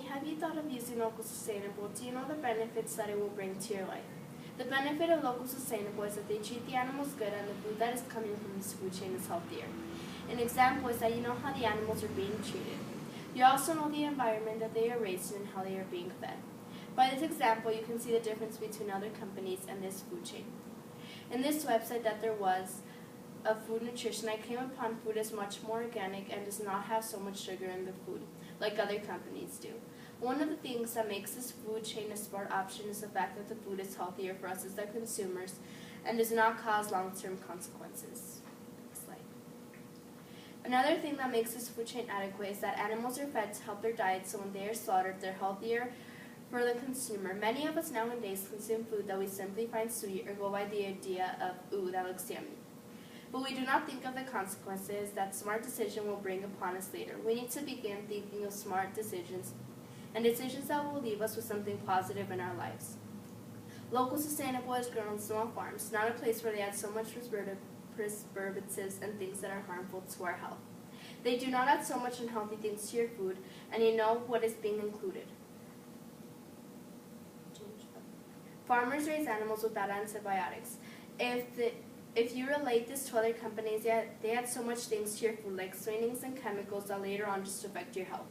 have you thought of using local sustainable? Do you know the benefits that it will bring to your life? The benefit of local sustainable is that they treat the animals good and the food that is coming from this food chain is healthier. An example is that you know how the animals are being treated. You also know the environment that they are raised in and how they are being fed. By this example, you can see the difference between other companies and this food chain. In this website that there was of food nutrition, I came upon food is much more organic and does not have so much sugar in the food like other companies do. One of the things that makes this food chain a smart option is the fact that the food is healthier for us as the consumers and does not cause long-term consequences. Next slide. Another thing that makes this food chain adequate is that animals are fed to help their diet, so when they are slaughtered, they're healthier for the consumer. Many of us nowadays consume food that we simply find sweet or go by the idea of, ooh, that looks yummy. But we do not think of the consequences that smart decision will bring upon us later. We need to begin thinking of smart decisions and decisions that will leave us with something positive in our lives. Local sustainable is grown on small farms, not a place where they add so much preservatives and things that are harmful to our health. They do not add so much unhealthy things to your food, and you know what is being included. Farmers raise animals without antibiotics. If you relate this to other companies, they add so much things to your food, like sweetenings and chemicals that later on just affect your health.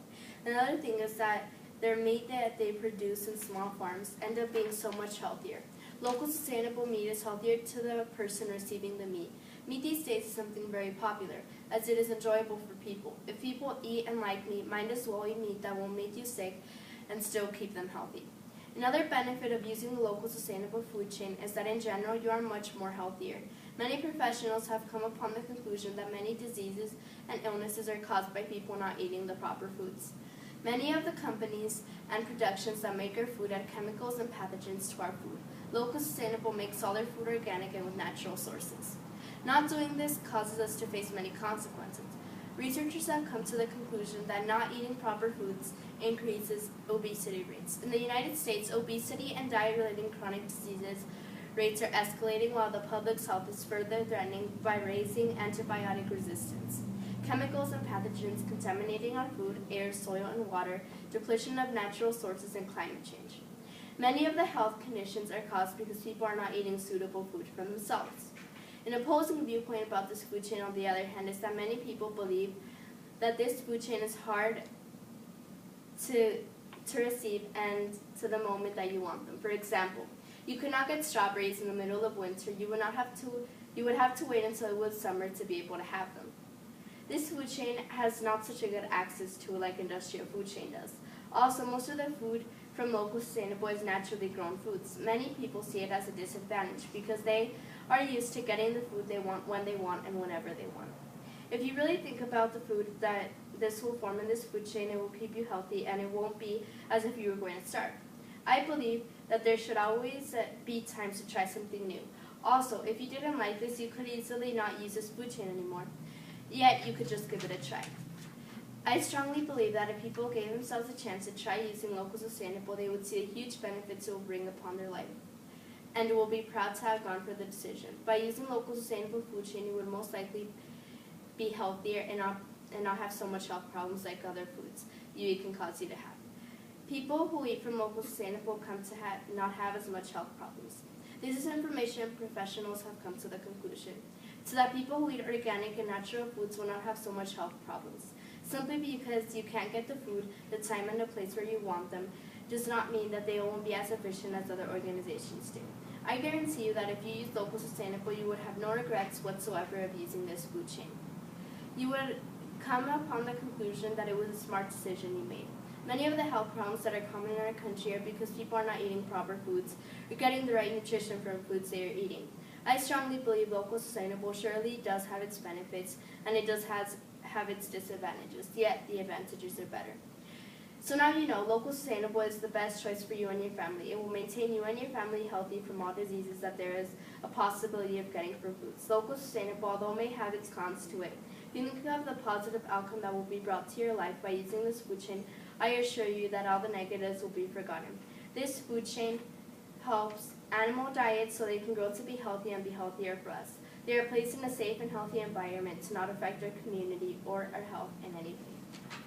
Another thing is that their meat that they produce in small farms end up being so much healthier. Local sustainable meat is healthier to the person receiving the meat. Meat these days is something very popular, as it is enjoyable for people. If people eat and like meat, might as well eat meat that won't make you sick and still keep them healthy. Another benefit of using the local sustainable food chain is that in general you are much more healthier. Many professionals have come upon the conclusion that many diseases and illnesses are caused by people not eating the proper foods. Many of the companies and productions that make our food add chemicals and pathogens to our food. Local sustainable makes all their food organic and with natural sources. Not doing this causes us to face many consequences. Researchers have come to the conclusion that not eating proper foods increases obesity rates. In the United States, obesity and diet-related chronic diseases rates are escalating while the public's health is further threatened by raising antibiotic resistance. Chemicals and pathogens contaminating our food, air, soil, and water, depletion of natural sources, and climate change. Many of the health conditions are caused because people are not eating suitable food for themselves. An opposing viewpoint about this food chain, on the other hand, is that many people believe that this food chain is hard to receive and to the moment that you want them. For example, you could not get strawberries in the middle of winter. You would have to wait until it was summer to be able to have them. This food chain has not such a good access to it like industrial food chain does. Also, most of the food from local sustainable is naturally grown foods. Many people see it as a disadvantage because they are used to getting the food they want when they want and whenever they want. If you really think about the food that this will form in this food chain, it will keep you healthy and it won't be as if you were going to starve. I believe that there should always be times to try something new. Also, if you didn't like this, you could easily not use this food chain anymore. Yet, you could just give it a try. I strongly believe that if people gave themselves a chance to try using local sustainable, they would see the huge benefits it will bring upon their life, and will be proud to have gone for the decision. By using local sustainable food chain, you would most likely be healthier and not have so much health problems like other foods you eat can cause you to have. People who eat from local sustainable come to not have as much health problems. This is information professionals have come to the conclusion, so that people who eat organic and natural foods will not have so much health problems. Simply because you can't get the food, the time, and the place where you want them does not mean that they won't be as efficient as other organizations do. I guarantee you that if you use local sustainable, you would have no regrets whatsoever of using this food chain. You would come upon the conclusion that it was a smart decision you made. Many of the health problems that are common in our country are because people are not eating proper foods or getting the right nutrition from foods they are eating. I strongly believe local sustainable surely does have its benefits, and it does have its disadvantages, yet the advantages are better. So now you know local sustainable is the best choice for you and your family. It will maintain you and your family healthy from all diseases that there is a possibility of getting from foods. Local sustainable, although may have its cons to it, think of the positive outcome that will be brought to your life by using this food chain. I assure you that all the negatives will be forgotten. This food chain helps animal diets so they can grow to be healthy and be healthier for us. They are placed in a safe and healthy environment to not affect our community or our health in any way.